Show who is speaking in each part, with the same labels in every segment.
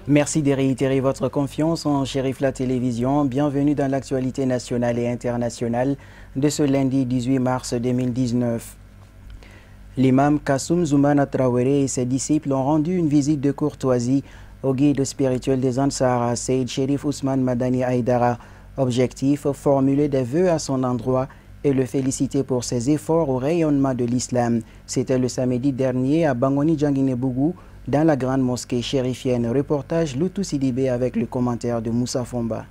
Speaker 1: Merci de réitérer votre confiance en Cherif La Télévision. Bienvenue dans l'actualité nationale et internationale de ce lundi 18 mars 2019. L'imam Kassoum Zoumana Traoré et ses disciples ont rendu une visite de courtoisie au guide spirituel des Ansar, Seyd Cherif Ousmane Madani Haïdara. Objectif, formuler des vœux à son endroit et le féliciter pour ses efforts au rayonnement de l'islam. C'était le samedi dernier à Bangoni Djanguinebougou, dans la grande mosquée chérifienne. Reportage Loutou Sidibé avec le commentaire de Moussa Fomba.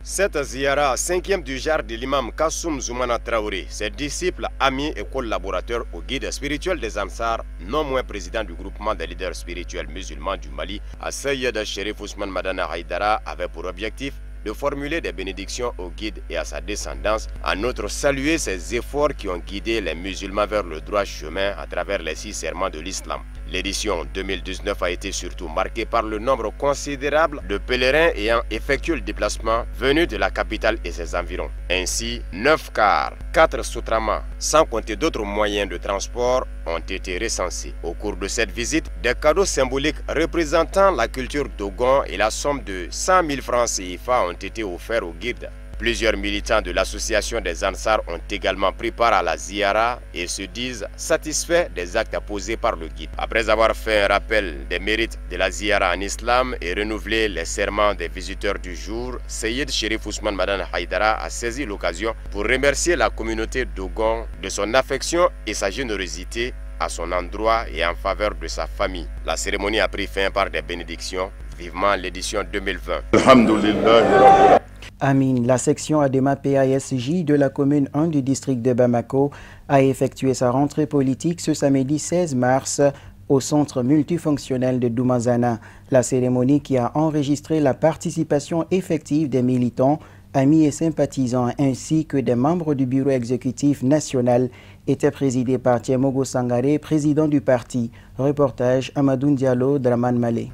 Speaker 2: Cette ziyara, cinquième du genre de l'imam Kassoum Zoumana Traoré, ses disciples, amis et collaborateurs au guide spirituel des Ansar, non moins président du groupement des leaders spirituels musulmans du Mali, à Seyyed Cherif Ousmane Madana Haïdara, avait pour objectif de formuler des bénédictions au guide et à sa descendance, en outre saluer ses efforts qui ont guidé les musulmans vers le droit chemin à travers les 6 serments de l'islam. L'édition 2019 a été surtout marquée par le nombre considérable de pèlerins ayant effectué le déplacement venus de la capitale et ses environs. Ainsi, 9 cars, 4 sotramas, sans compter d'autres moyens de transport, ont été recensés. Au cours de cette visite, des cadeaux symboliques représentant la culture Dogon et la somme de 100 000 francs CFA ont été offerts au guide. Plusieurs militants de l'association des Ansar ont également pris part à la ziyara et se disent satisfaits des actes posés par le guide. Après avoir fait un rappel des mérites de la ziyara en islam et renouvelé les serments des visiteurs du jour, Seyyed Cherif Ousmane Madana Haïdara a saisi l'occasion pour remercier la communauté Dogon de son affection et sa générosité à son endroit et en faveur de sa famille. La cérémonie a pris fin par des bénédictions. Vivement l'édition 2020. Alhamdulillah.
Speaker 1: Amin, la section Adema PASJ de la commune 1 du district de Bamako a effectué sa rentrée politique ce samedi 16 mars au centre multifonctionnel de Doumazana. La cérémonie qui a enregistré la participation effective des militants, amis et sympathisants ainsi que des membres du bureau exécutif national était présidée par Tiemogo Sangaré, président du parti. Reportage Amadoun Diallo, Draman Malé.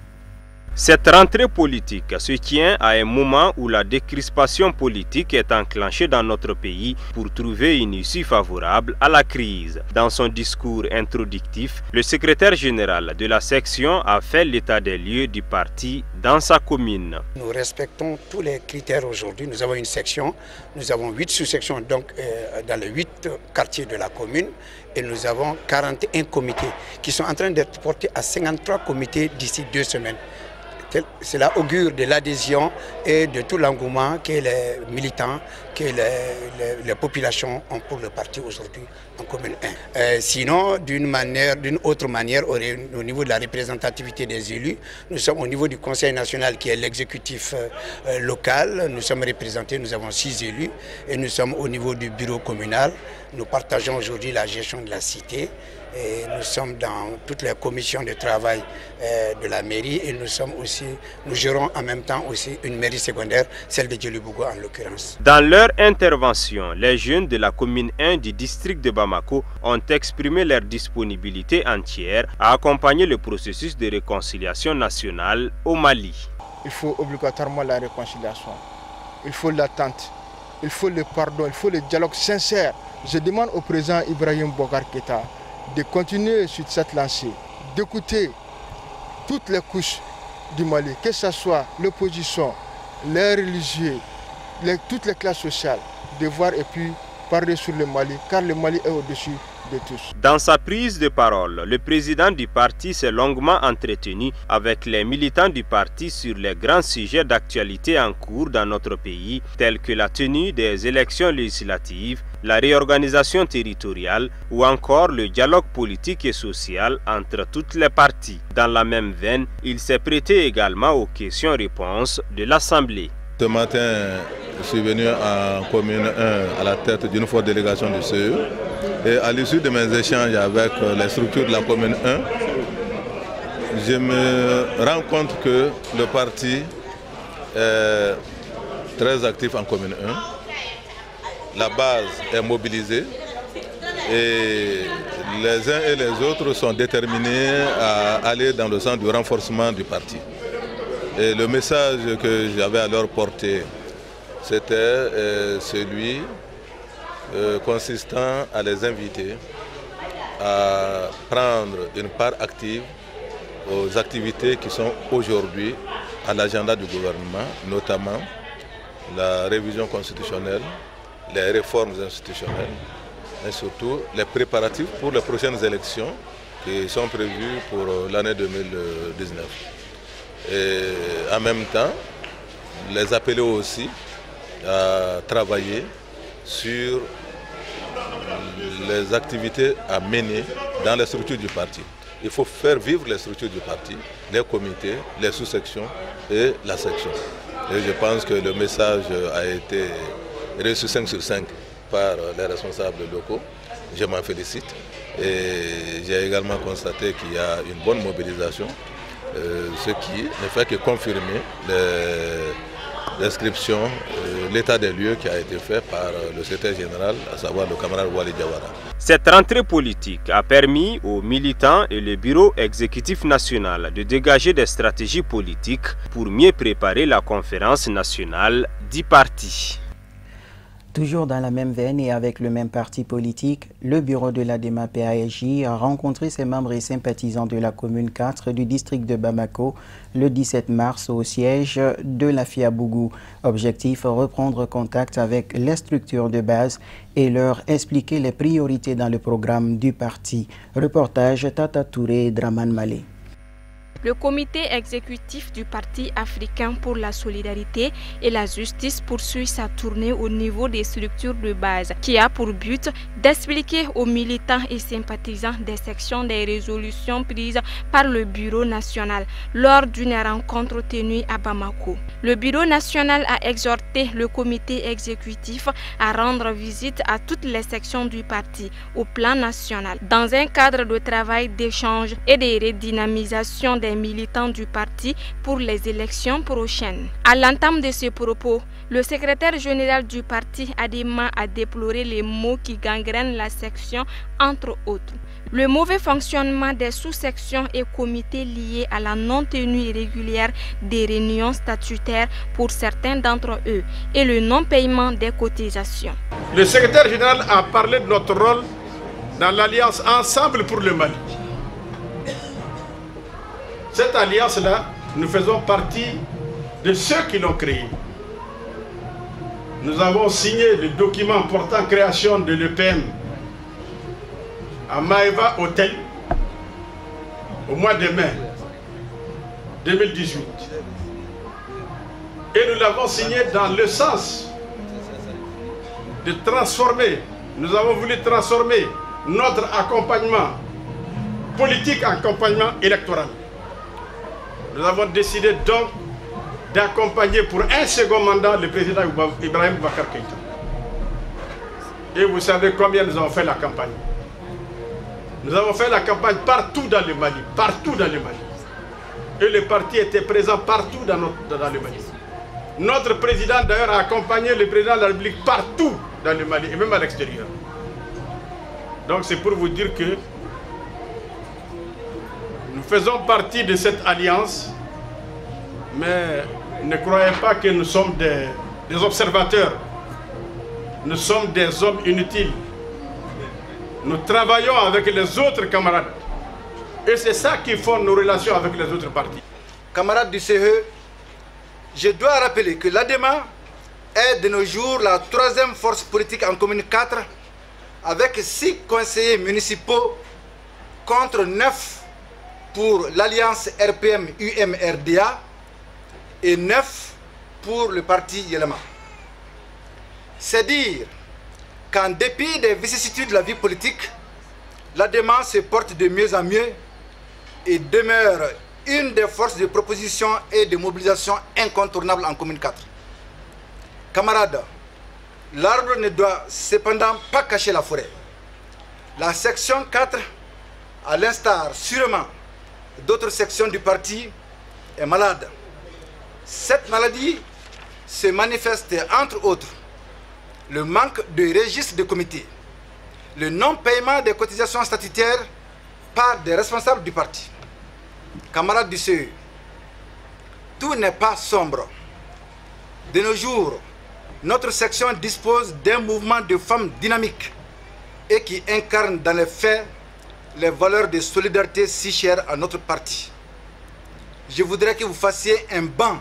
Speaker 3: Cette rentrée politique se tient à un moment où la décrispation politique est enclenchée dans notre pays pour trouver une issue favorable à la crise. Dans son discours introductif, le secrétaire général de la section a fait l'état des lieux du parti dans sa commune.
Speaker 4: Nous respectons tous les critères aujourd'hui. Nous avons une section, nous avons 8 sous-sections donc, dans les 8 quartiers de la commune et nous avons 41 comités qui sont en train d'être portés à 53 comités d'ici 2 semaines. Cela augure de l'adhésion et de tout l'engouement que les militants, que les populations ont pour le parti aujourd'hui en commune 1. Sinon, d'une autre manière, au niveau de la représentativité des élus, nous sommes au niveau du Conseil national qui est l'exécutif local. Nous sommes représentés, nous avons 6 élus et nous sommes au niveau du bureau communal. Nous partageons aujourd'hui la gestion de la cité. Et nous sommes dans toutes les commissions de travail de la mairie et nous gérons en même temps aussi une mairie secondaire, celle de Djelibougou en l'occurrence.
Speaker 3: Dans leur intervention, les jeunes de la commune 1 du district de Bamako ont exprimé leur disponibilité entière à accompagner le processus de réconciliation nationale au Mali.
Speaker 5: Il faut obligatoirement la réconciliation, il faut l'attente, il faut le pardon, il faut le dialogue sincère. Je demande au président Ibrahim Boubacar Keïta de continuer sur cette lancée, d'écouter toutes les couches du Mali, que ce soit l'opposition, les religieux, toutes les classes sociales, de voir et puis parler sur le Mali, car le Mali est au-dessus de tous.
Speaker 3: Dans sa prise de parole, le président du parti s'est longuement entretenu avec les militants du parti sur les grands sujets d'actualité en cours dans notre pays, tels que la tenue des élections législatives, la réorganisation territoriale ou encore le dialogue politique et social entre toutes les parties. Dans la même veine, il s'est prêté également aux questions-réponses de l'Assemblée.
Speaker 6: Ce matin, je suis venu en commune 1 à la tête d'une forte délégation du CE. Et à l'issue de mes échanges avec les structures de la commune 1, je me rends compte que le parti est très actif en commune 1. La base est mobilisée et les uns et les autres sont déterminés à aller dans le sens du renforcement du parti. Et le message que j'avais à leur porter c'était celui consistant à les inviter à prendre une part active aux activités qui sont aujourd'hui à l'agenda du gouvernement, notamment la révision constitutionnelle, les réformes institutionnelles, et surtout les préparatifs pour les prochaines élections qui sont prévues pour l'année 2019. Et en même temps, les appeler aussi à travailler sur les activités à mener dans les structures du parti. Il faut faire vivre les structures du parti, les comités, les sous-sections et la section. Et je pense que le message a été reçu 5 sur 5 par les responsables locaux. Je m'en félicite. Et j'ai également constaté qu'il y a une bonne mobilisation, ce qui ne fait que confirmer l'inscription, l'état des lieux qui a été fait par le secrétaire général, à savoir le camarade Wali Diawara.
Speaker 3: Cette rentrée politique a permis aux militants et le bureau exécutif national de dégager des stratégies politiques pour mieux préparer la conférence nationale du parti.
Speaker 1: Toujours dans la même veine et avec le même parti politique, le bureau de l'ADEMA-PAJ a rencontré ses membres et sympathisants de la commune 4 du district de Bamako le 17 mars au siège de la FIABougou. Objectif, reprendre contact avec les structures de base et leur expliquer les priorités dans le programme du parti. Reportage Tata Touré et Draman Malé.
Speaker 7: Le comité exécutif du Parti africain pour la solidarité et la justice poursuit sa tournée au niveau des structures de base qui a pour but d'expliquer aux militants et sympathisants des sections des résolutions prises par le Bureau national lors d'une rencontre tenue à Bamako. Le Bureau national a exhorté le comité exécutif à rendre visite à toutes les sections du parti au plan national dans un cadre de travail d'échange et de redynamisation des militants du parti pour les élections prochaines. À l'entame de ce propos, le secrétaire général du parti ADEMA a déploré les maux qui gangrènent la section, entre autres. Le mauvais fonctionnement des sous-sections et comités liés à la non-tenue régulière des réunions statutaires pour certains d'entre eux et le non-paiement des cotisations.
Speaker 8: Le secrétaire général a parlé de notre rôle dans l'Alliance Ensemble pour le Mali. Cette alliance-là, nous faisons partie de ceux qui l'ont créée. Nous avons signé le document portant création de l'EPM à Maeva Hotel au mois de mai 2018. Et nous l'avons signé dans le sens de transformer, nous avons voulu transformer notre accompagnement politique en accompagnement électoral. Nous avons décidé donc d'accompagner pour un second mandat le président Ibrahim Boubacar Keïta. Et vous savez combien nous avons fait la campagne. Nous avons fait la campagne partout dans le Mali, partout dans le Mali. Et le parti était présent partout dans le Mali. Notre président d'ailleurs a accompagné le président de la République partout dans le Mali et même à l'extérieur. Donc c'est pour vous dire que nous faisons partie de cette alliance, mais ne croyez pas que nous sommes des observateurs. Nous sommes des hommes inutiles. Nous travaillons avec les autres camarades. Et c'est ça qui fonde nos relations avec les autres partis.
Speaker 9: Camarades du CE, je dois rappeler que l'ADEMA est de nos jours la troisième force politique en commune 4 avec 6 conseillers municipaux contre 9 pour l'alliance RPM-UMRDA et 9 pour le parti Yelema. C'est dire qu'en dépit des vicissitudes de la vie politique, l'ADEMA se porte de mieux en mieux et demeure une des forces de proposition et de mobilisation incontournables en commune 4. Camarades, l'arbre ne doit cependant pas cacher la forêt. La section 4, à l'instar sûrement d'autres sections du parti, est malade. Cette maladie se manifeste entre autres le manque de registre de comité, le non-paiement des cotisations statutaires par des responsables du parti. Camarades du CE, tout n'est pas sombre. De nos jours, notre section dispose d'un mouvement de femmes dynamique et qui incarne dans les faits les valeurs de solidarité si chères à notre parti. Je voudrais que vous fassiez un banc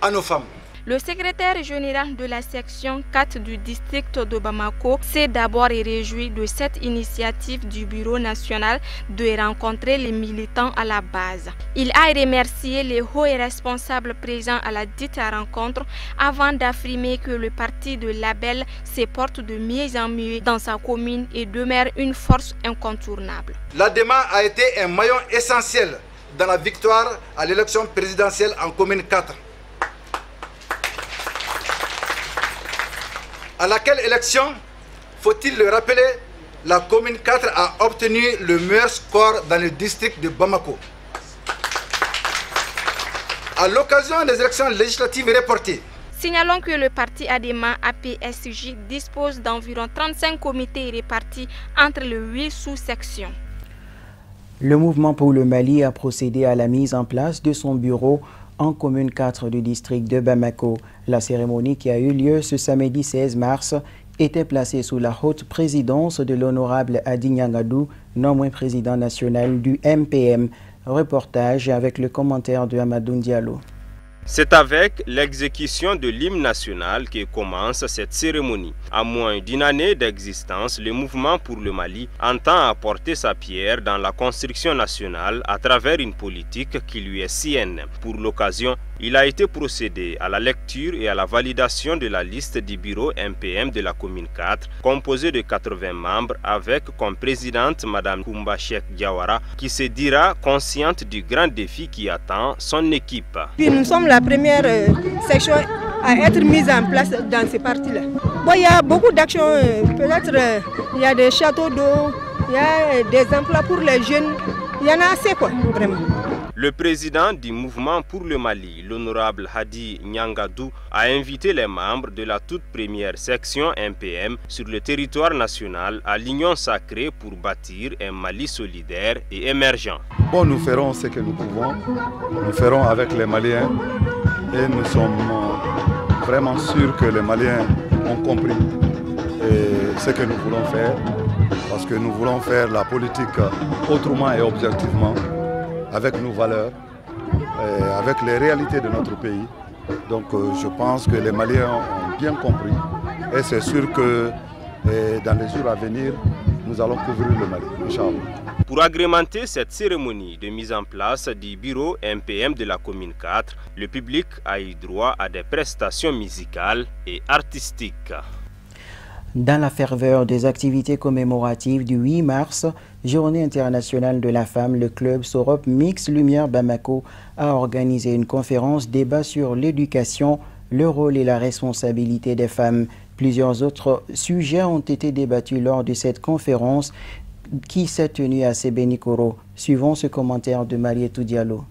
Speaker 9: à nos femmes.
Speaker 7: Le secrétaire général de la section 4 du district de Bamako s'est d'abord réjoui de cette initiative du Bureau national de rencontrer les militants à la base. Il a remercié les hauts et responsables présents à la dite rencontre avant d'affirmer que le parti de Label se porte de mieux en mieux dans sa commune et demeure une force incontournable.
Speaker 9: L'ADEMA a été un maillon essentiel dans la victoire à l'élection présidentielle en commune 4. À laquelle élection, faut-il le rappeler, la commune 4 a obtenu le meilleur score dans le district de Bamako. À l'occasion des élections législatives reportées,
Speaker 7: signalons que le parti ADEMA APSJ dispose d'environ 35 comités répartis entre les 8 sous-sections.
Speaker 1: Le mouvement pour le Mali a procédé à la mise en place de son bureau en commune 4 du district de Bamako. La cérémonie qui a eu lieu ce samedi 16 mars était placée sous la haute présidence de l'honorable Hadi Nyangadou, nommé président national du MPM. Reportage avec le commentaire de Amadou Diallo.
Speaker 3: C'est avec l'exécution de l'hymne national que commence cette cérémonie. À moins d'une année d'existence, le mouvement pour le Mali entend apporter sa pierre dans la construction nationale à travers une politique qui lui est sienne. Pour l'occasion, il a été procédé à la lecture et à la validation de la liste du bureau MPM de la commune 4, composée de 80 membres avec comme présidente Mme Koumba Cheikh Diawara, qui se dira consciente du grand défi qui attend son équipe.
Speaker 10: Nous sommes la première section à être mise en place dans ces partis-là. Bon, il y a beaucoup d'actions, peut-être il y a des châteaux d'eau, il y a des emplois pour les jeunes, il y en a assez quoi, vraiment.
Speaker 3: Le président du mouvement pour le Mali, l'honorable Hadi Nyangadou, a invité les membres de la toute première section MPM sur le territoire national à l'union sacrée pour bâtir un Mali solidaire et émergent.
Speaker 11: Bon, nous ferons ce que nous pouvons, nous ferons avec les Maliens et nous sommes vraiment sûrs que les Maliens ont compris ce que nous voulons faire, parce que nous voulons faire la politique autrement et objectivement, avec nos valeurs, avec les réalités de notre pays. Donc je pense que les Maliens ont bien compris et c'est sûr que dans les jours à venir, nous allons couvrir le Mali, Inch'Allah.
Speaker 3: Pour agrémenter cette cérémonie de mise en place du bureau MPM de la commune 4, le public a eu droit à des prestations musicales et artistiques.
Speaker 1: Dans la ferveur des activités commémoratives du 8 mars, Journée internationale de la femme, le club Sorop Mix Lumière Bamako a organisé une conférence débat sur l'éducation, le rôle et la responsabilité des femmes. Plusieurs autres sujets ont été débattus lors de cette conférence qui s'est tenue à Sébenikoro. Suivons ce commentaire de Marietou Diallo.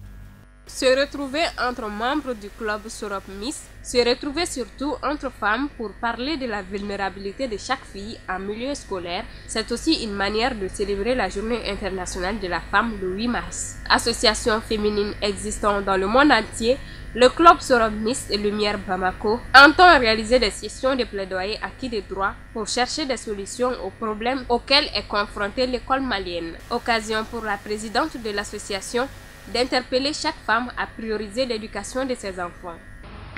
Speaker 12: Se retrouver entre membres du club Sorop Miss, se retrouver surtout entre femmes pour parler de la vulnérabilité de chaque fille en milieu scolaire, c'est aussi une manière de célébrer la Journée internationale de la femme le 8 mars. Associations féminines existant dans le monde entier, le club Sorop Miss et Lumière Bamako entend réaliser des sessions de plaidoyer acquis des droits pour chercher des solutions aux problèmes auxquels est confrontée l'école malienne. Occasion pour la présidente de l'association d'interpeller chaque femme à prioriser l'éducation de ses enfants.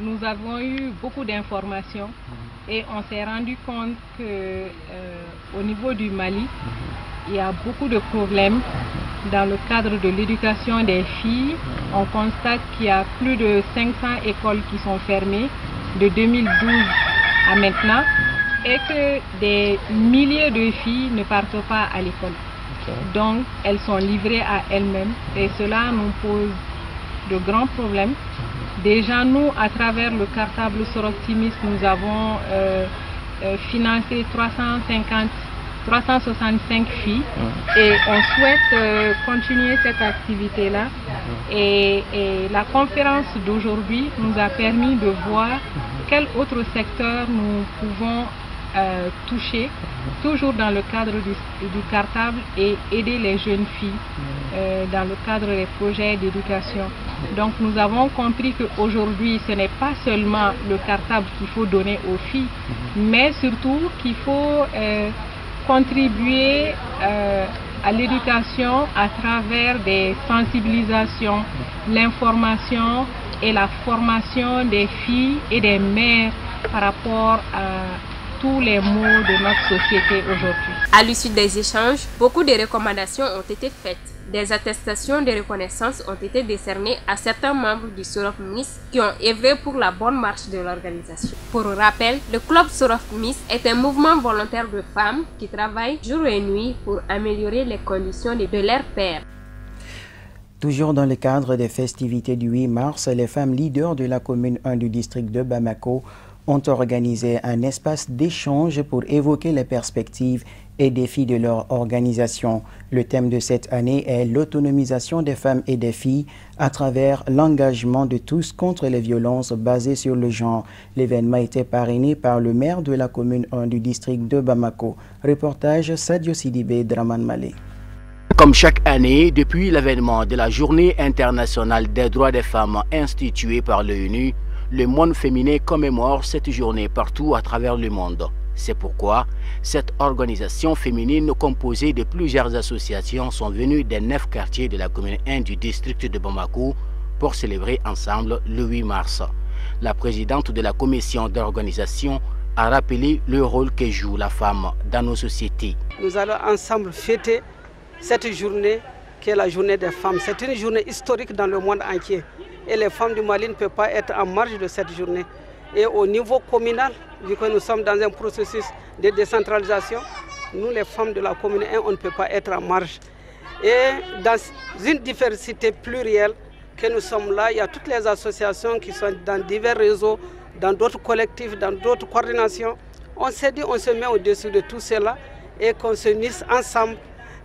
Speaker 13: Nous avons eu beaucoup d'informations et on s'est rendu compte qu'au niveau du Mali, il y a beaucoup de problèmes dans le cadre de l'éducation des filles. On constate qu'il y a plus de 500 écoles qui sont fermées de 2012 à maintenant et que des milliers de filles ne partent pas à l'école. Donc, elles sont livrées à elles-mêmes et cela nous pose de grands problèmes. Déjà, nous, à travers le cartable Soroptimis, nous avons financé 365 filles et on souhaite continuer cette activité-là. Et la conférence d'aujourd'hui nous a permis de voir quel autre secteur nous pouvons toucher, toujours dans le cadre du cartable et aider les jeunes filles dans le cadre des projets d'éducation. Donc nous avons compris qu'aujourd'hui, ce n'est pas seulement le cartable qu'il faut donner aux filles, mais surtout qu'il faut contribuer à l'éducation à travers des sensibilisations, l'information et la formation des filles et des mères par rapport à tous les maux de notre société aujourd'hui.
Speaker 12: À l'issue des échanges, beaucoup de recommandations ont été faites. Des attestations de reconnaissance ont été décernées à certains membres du Sorop Miss qui ont œuvré pour la bonne marche de l'organisation. Pour rappel, le club Sorop Miss est un mouvement volontaire de femmes qui travaillent jour et nuit pour améliorer les conditions de leurs pairs.
Speaker 1: Toujours dans le cadre des festivités du 8 mars, les femmes leaders de la commune 1 du district de Bamako ont organisé un espace d'échange pour évoquer les perspectives et défis de leur organisation. Le thème de cette année est l'autonomisation des femmes et des filles à travers l'engagement de tous contre les violences basées sur le genre. L'événement était parrainé par le maire de la commune 1 du district de Bamako. Reportage Sadio Sidibé, Draman Malé.
Speaker 14: Comme chaque année, depuis l'avènement de la Journée internationale des droits des femmes instituée par l'ONU, le monde féminin commémore cette journée partout à travers le monde. C'est pourquoi cette organisation féminine composée de plusieurs associations sont venues des 9 quartiers de la commune 1 du district de Bamako pour célébrer ensemble le 8 mars. La présidente de la commission d'organisation a rappelé le rôle que joue la femme dans nos sociétés.
Speaker 15: Nous allons ensemble fêter cette journée qui est la journée des femmes. C'est une journée historique dans le monde entier. Et les femmes du Mali ne peuvent pas être en marge de cette journée. Et au niveau communal, vu que nous sommes dans un processus de décentralisation, nous les femmes de la commune 1, on ne peut pas être en marge. Et dans une diversité plurielle que nous sommes là, il y a toutes les associations qui sont dans divers réseaux, dans d'autres collectifs, dans d'autres coordinations. On s'est dit, on se met au-dessus de tout cela et qu'on se unisse ensemble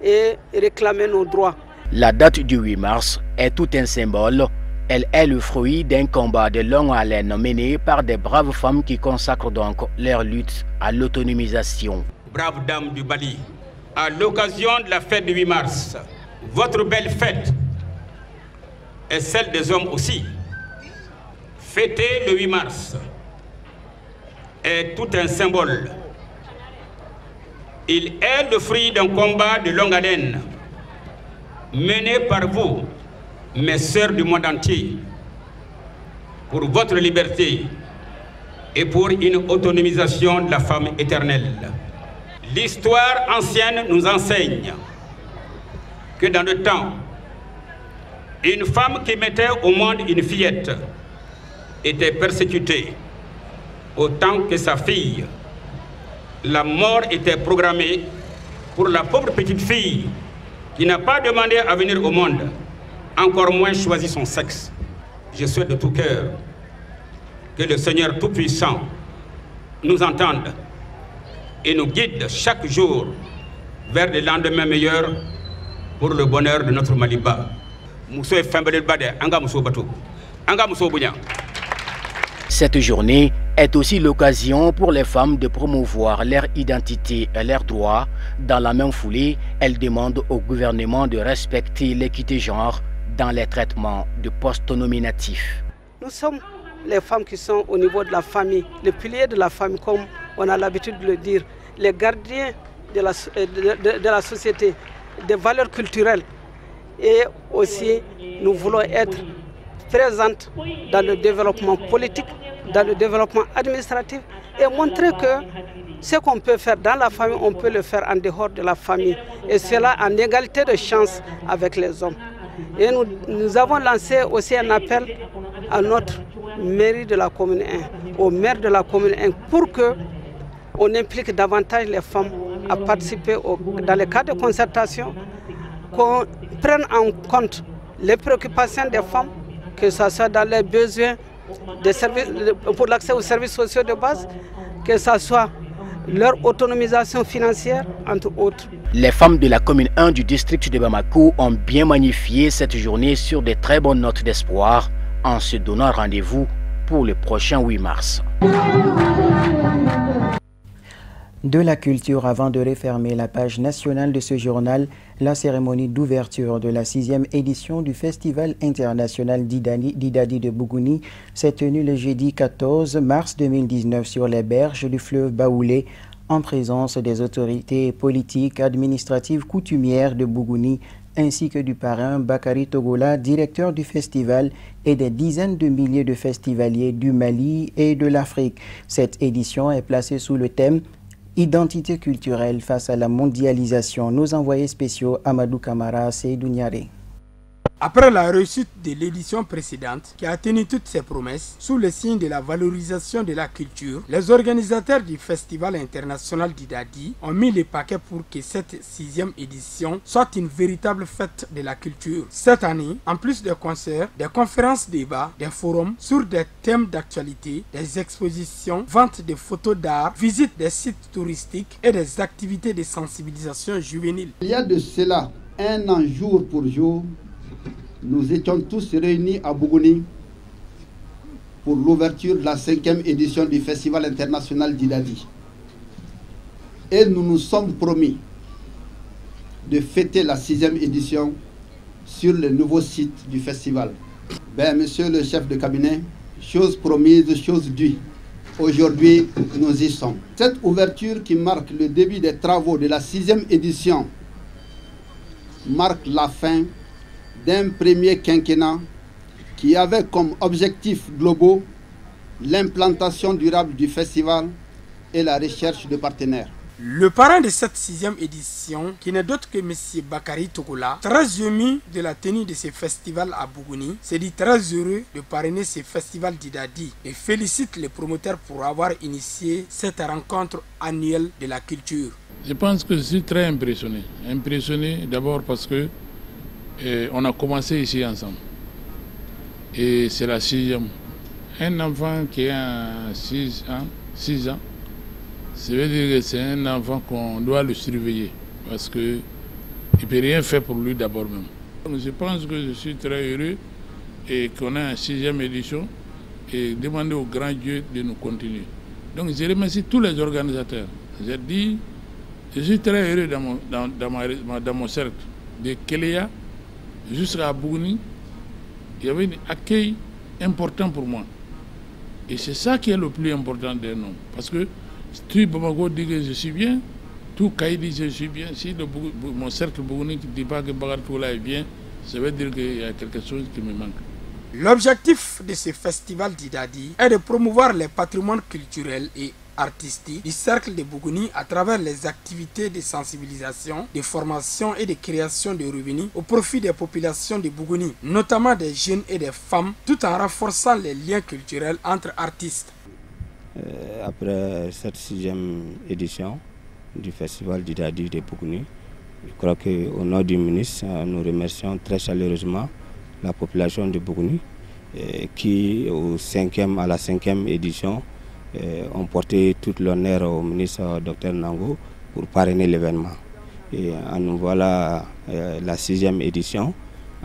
Speaker 15: et réclamer nos droits.
Speaker 14: La date du 8 mars est tout un symbole. Elle est le fruit d'un combat de longue haleine mené par des braves femmes qui consacrent donc leur lutte à l'autonomisation.
Speaker 16: Braves dames du Mali, à l'occasion de la fête du 8 mars, votre belle fête et celle des hommes aussi. Fêter le 8 mars est tout un symbole. Il est le fruit d'un combat de longue haleine mené par vous, mes sœurs du monde entier, pour votre liberté et pour une autonomisation de la femme éternelle. L'histoire ancienne nous enseigne que dans le temps, une femme qui mettait au monde une fillette était persécutée autant que sa fille. La mort était programmée pour la pauvre petite fille qui n'a pas demandé à venir au monde, encore moins choisi son sexe. Je souhaite de tout cœur que le Seigneur Tout-Puissant nous entende et nous guide chaque jour vers des lendemains meilleurs pour le bonheur de notre Maliba.
Speaker 14: Cette journée est aussi l'occasion pour les femmes de promouvoir leur identité et leurs droits. Dans la même foulée, elle demande au gouvernement de respecter l'équité genre dans les traitements de postes nominatifs.
Speaker 15: Nous sommes les femmes qui sont au niveau de la famille, les piliers de la famille, comme on a l'habitude de le dire, les gardiens de la société, des valeurs culturelles. Et aussi, nous voulons être présentes dans le développement politique, dans le développement administratif et montrer que ce qu'on peut faire dans la famille, on peut le faire en dehors de la famille. Et cela en égalité de chance avec les hommes. Et nous avons lancé aussi un appel à notre mairie de la commune 1, au maire de la commune 1, pour qu'on implique davantage les femmes à participer dans les cas de concertation, qu'on prenne en compte les préoccupations des femmes, que ce soit dans les besoins des services, pour l'accès aux services sociaux de base, que ce soit leur autonomisation financière, entre autres.
Speaker 14: Les femmes de la commune 1 du district de Bamako ont bien magnifié cette journée sur de très bonnes notes d'espoir en se donnant rendez-vous pour le prochain 8 mars.
Speaker 1: De la culture, avant de refermer la page nationale de ce journal, la cérémonie d'ouverture de la 6e édition du Festival international d'Idadi de Bougouni s'est tenue le jeudi 14 mars 2019 sur les berges du fleuve Baoulé, en présence des autorités politiques, administratives, coutumières de Bougouni, ainsi que du parrain Bakary Togola, directeur du festival, et des dizaines de milliers de festivaliers du Mali et de l'Afrique. Cette édition est placée sous le thème « Identité culturelle face à la mondialisation ». Nos envoyés spéciaux Amadou Kamara, Seydou Niaré.
Speaker 17: Après la réussite de l'édition précédente, qui a tenu toutes ses promesses, sous le signe de la valorisation de la culture, les organisateurs du Festival international d'Idadi ont mis les paquets pour que cette 6e édition soit une véritable fête de la culture. Cette année, en plus des concerts, des conférences débats, des forums sur des thèmes d'actualité, des expositions, vente de photos d'art, visite des sites touristiques et des activités de sensibilisation juvénile.
Speaker 18: Il y a de cela un an jour pour jour, nous étions tous réunis à Bougouni pour l'ouverture de la 5e édition du Festival international d'Idadi. Et nous nous sommes promis de fêter la 6e édition sur le nouveau site du festival. Monsieur le chef de cabinet, chose promise, chose due. Aujourd'hui, nous y sommes. Cette ouverture qui marque le début des travaux de la 6e édition marque la fin d'un premier quinquennat qui avait comme objectifs globaux l'implantation durable du festival et la recherche de partenaires.
Speaker 17: Le parrain de cette 6e édition, qui n'est d'autre que M. Bakary Togola, très ému de la tenue de ce festival à Bougouni, s'est dit très heureux de parrainer ce festival d'Idadi et félicite les promoteurs pour avoir initié cette rencontre annuelle de la culture.
Speaker 19: Je pense que je suis très impressionné. Impressionné d'abord parce que on a commencé ici ensemble. Et c'est la 6e. Un enfant qui a 6 ans, ça veut dire que c'est un enfant qu'on doit le surveiller. Parce qu'il ne peut rien faire pour lui d'abord même. Donc je pense que je suis très heureux et qu'on a une 6e édition et demander au grand Dieu de nous continuer. Donc je remercie tous les organisateurs. J'ai dit, je suis très heureux dans mon cercle de Kéléa jusqu'à Bougouni. Il y avait un accueil important pour moi. Et c'est ça qui est le plus important d'un homme. Parce que si Bamako dit que je suis bien, tout Kaï dit que je suis bien. Si mon cercle Bougouni ne dit pas que Bagartoula est bien, ça veut dire qu'il y a quelque chose qui me manque.
Speaker 17: L'objectif de ce festival d'Idadi est de promouvoir les patrimoines culturels et artistique du cercle de Bougouni à travers les activités de sensibilisation, de formation et de création de revenus au profit des populations de Bougouni, notamment des jeunes et des femmes, tout en renforçant les liens culturels entre artistes.
Speaker 20: Après cette 6e édition du festival d'Idadi de Bougouni, je crois qu'au nom du ministre, nous remercions très chaleureusement la population de Bougouni qui, à la 5e édition, ont porté tout l'honneur au ministre Dr Nango pour parrainer l'événement. Et nous voilà la 6e édition,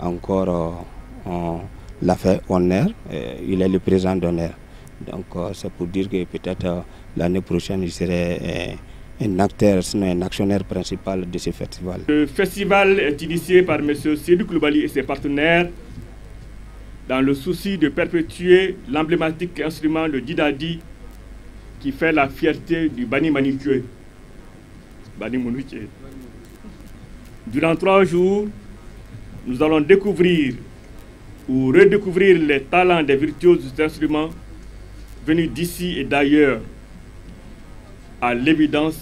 Speaker 20: encore on l'a fait honneur, il est le président d'honneur. Donc c'est pour dire que peut-être l'année prochaine il serait un acteur, sinon un actionnaire principal de ce festival.
Speaker 21: Le festival est initié par M. Seydou Coulibaly et ses partenaires dans le souci de perpétuer l'emblématique instrument de Didadi qui fait la fierté du Bani Manikou, Bani Mounouché. Durant 3 jours, nous allons découvrir ou redécouvrir les talents des virtuoses de cet instrument venus d'ici et d'ailleurs. À l'évidence,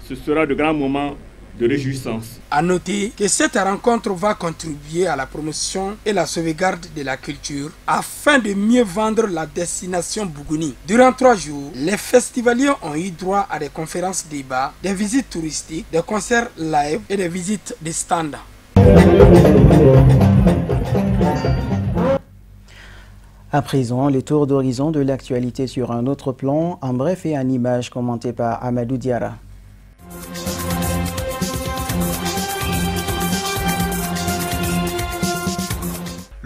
Speaker 21: ce sera de grands moments de réjouissance.
Speaker 17: A noter que cette rencontre va contribuer à la promotion et la sauvegarde de la culture afin de mieux vendre la destination Bougouni. Durant 3 jours, les festivaliers ont eu droit à des conférences débats, des visites touristiques, des concerts live et des visites de stands.
Speaker 1: À présent, le tour d'horizon de l'actualité sur un autre plan, en bref et en images commenté par Amadou Diara.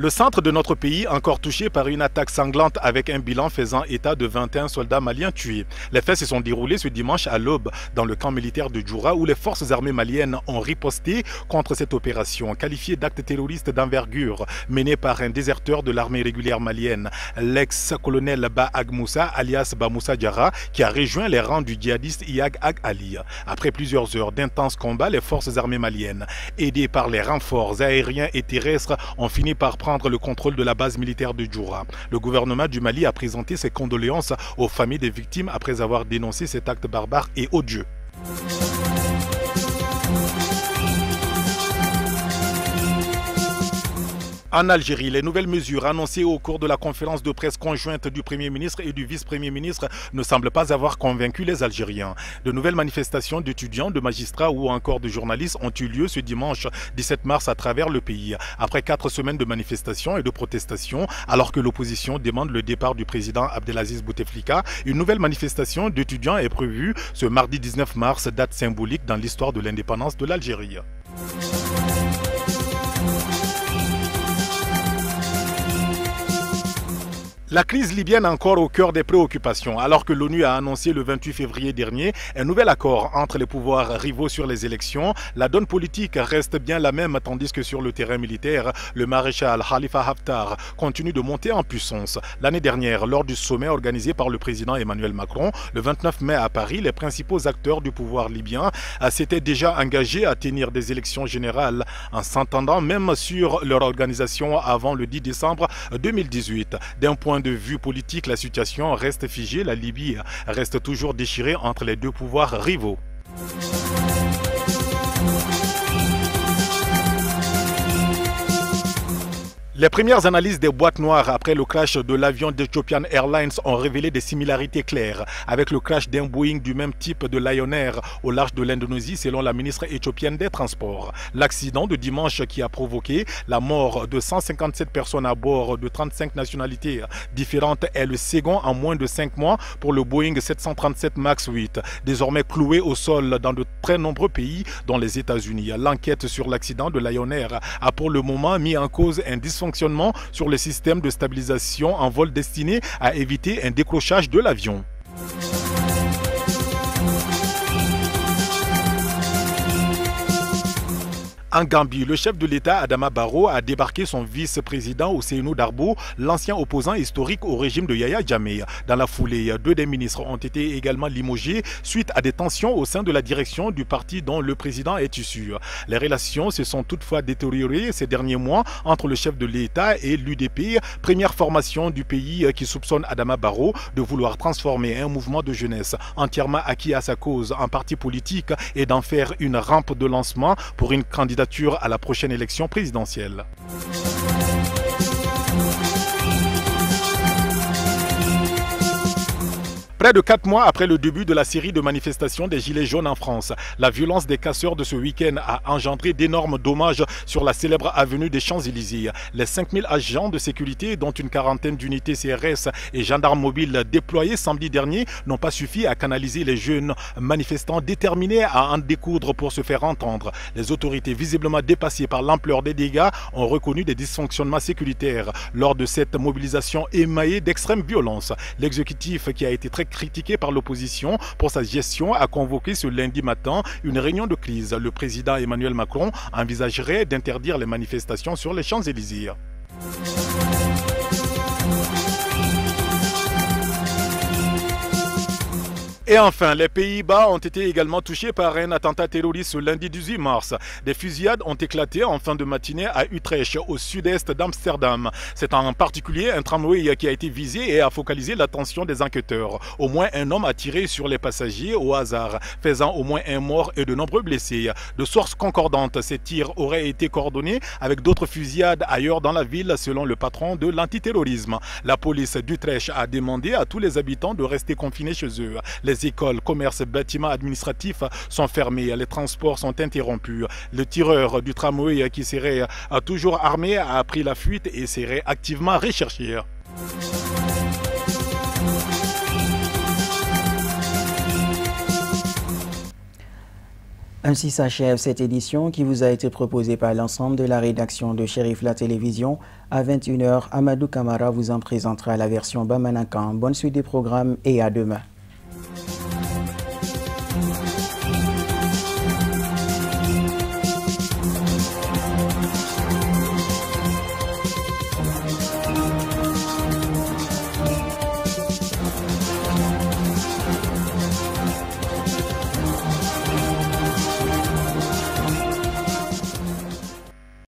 Speaker 2: Le centre de notre pays, encore touché par une attaque sanglante avec un bilan faisant état de 21 soldats maliens tués. Les faits se sont déroulés ce dimanche à l'aube dans le camp militaire de Djoura où les forces armées maliennes ont riposté contre cette opération qualifiée d'acte terroriste d'envergure menée par un déserteur de l'armée régulière malienne, l'ex-colonel Ba Ag Moussa alias Ba Moussa Diarra, qui a rejoint les rangs du djihadiste Iag Ag Ali. Après plusieurs heures d'intenses combats, les forces armées maliennes, aidées par les renforts aériens et terrestres, ont fini par prendre le contrôle de la base militaire de Djoura. Le gouvernement du Mali a présenté ses condoléances aux familles des victimes après avoir dénoncé cet acte barbare et odieux. En Algérie, les nouvelles mesures annoncées au cours de la conférence de presse conjointe du Premier ministre et du Vice-Premier ministre ne semblent pas avoir convaincu les Algériens. De nouvelles manifestations d'étudiants, de magistrats ou encore de journalistes ont eu lieu ce dimanche 17 mars à travers le pays. Après 4 semaines de manifestations et de protestations, alors que l'opposition demande le départ du président Abdelaziz Bouteflika, une nouvelle manifestation d'étudiants est prévue ce mardi 19 mars, date symbolique dans l'histoire de l'indépendance de l'Algérie. La crise libyenne encore au cœur des préoccupations, alors que l'ONU a annoncé le 28 février dernier un nouvel accord entre les pouvoirs rivaux sur les élections. La donne politique reste bien la même, tandis que sur le terrain militaire, le maréchal Khalifa Haftar continue de monter en puissance. L'année dernière, lors du sommet organisé par le président Emmanuel Macron, le 29 mai à Paris, les principaux acteurs du pouvoir libyen s'étaient déjà engagés à tenir des élections générales, en s'entendant même sur leur organisation avant le 10 décembre 2018. D'un point de vue politique, la situation reste figée. La Libye reste toujours déchirée entre les deux pouvoirs rivaux. Les premières analyses des boîtes noires après le crash de l'avion d'Ethiopian Airlines ont révélé des similarités claires avec le crash d'un Boeing du même type de Lion Air au large de l'Indonésie selon la ministre éthiopienne des Transports. L'accident de dimanche qui a provoqué la mort de 157 personnes à bord de 35 nationalités différentes est le second en moins de 5 mois pour le Boeing 737 MAX 8, désormais cloué au sol dans de très nombreux pays dont les États-Unis. L'enquête sur l'accident de Lion Air a pour le moment mis en cause un dysfonctionnement sur le système de stabilisation en vol destiné à éviter un décrochage de l'avion. En Gambie, le chef de l'État Adama Barrow a débarqué son vice-président Ousseynou Darboe, l'ancien opposant historique au régime de Yahya Jammeh. Dans la foulée, 2 des ministres ont été également limogés suite à des tensions au sein de la direction du parti dont le président est issu. Les relations se sont toutefois détériorées ces derniers mois entre le chef de l'État et l'UDP, première formation du pays qui soupçonne Adama Barrow de vouloir transformer un mouvement de jeunesse entièrement acquis à sa cause en parti politique et d'en faire une rampe de lancement pour une candidature à la prochaine élection présidentielle. Près de 4 mois après le début de la série de manifestations des Gilets jaunes en France, la violence des casseurs de ce week-end a engendré d'énormes dommages sur la célèbre avenue des Champs-Élysées. Les 5000 agents de sécurité, dont une quarantaine d'unités CRS et gendarmes mobiles déployés samedi dernier, n'ont pas suffi à canaliser les jeunes manifestants déterminés à en découdre pour se faire entendre. Les autorités, visiblement dépassées par l'ampleur des dégâts, ont reconnu des dysfonctionnements sécuritaires lors de cette mobilisation émaillée d'extrême violence. L'exécutif, qui a été très critiqué par l'opposition pour sa gestion, a convoqué ce lundi matin une réunion de crise. Le président Emmanuel Macron envisagerait d'interdire les manifestations sur les Champs-Élysées. Et enfin, les Pays-Bas ont été également touchés par un attentat terroriste ce lundi 18 mars. Des fusillades ont éclaté en fin de matinée à Utrecht, au sud-est d'Amsterdam. C'est en particulier un tramway qui a été visé et a focalisé l'attention des enquêteurs. Au moins un homme a tiré sur les passagers au hasard, faisant au moins un mort et de nombreux blessés. De sources concordantes, ces tirs auraient été coordonnés avec d'autres fusillades ailleurs dans la ville, selon le patron de l'antiterrorisme. La police d'Utrecht a demandé à tous les habitants de rester confinés chez eux. Les écoles, commerces, bâtiments administratifs sont fermés, les transports sont interrompus. Le tireur du tramway qui serait toujours armé a pris la fuite et serait activement recherché.
Speaker 1: Ainsi s'achève cette édition qui vous a été proposée par l'ensemble de la rédaction de Chérif La Télévision. À 21h, Amadou Kamara vous en présentera la version Bamanakan. Bonne suite des programmes et à demain.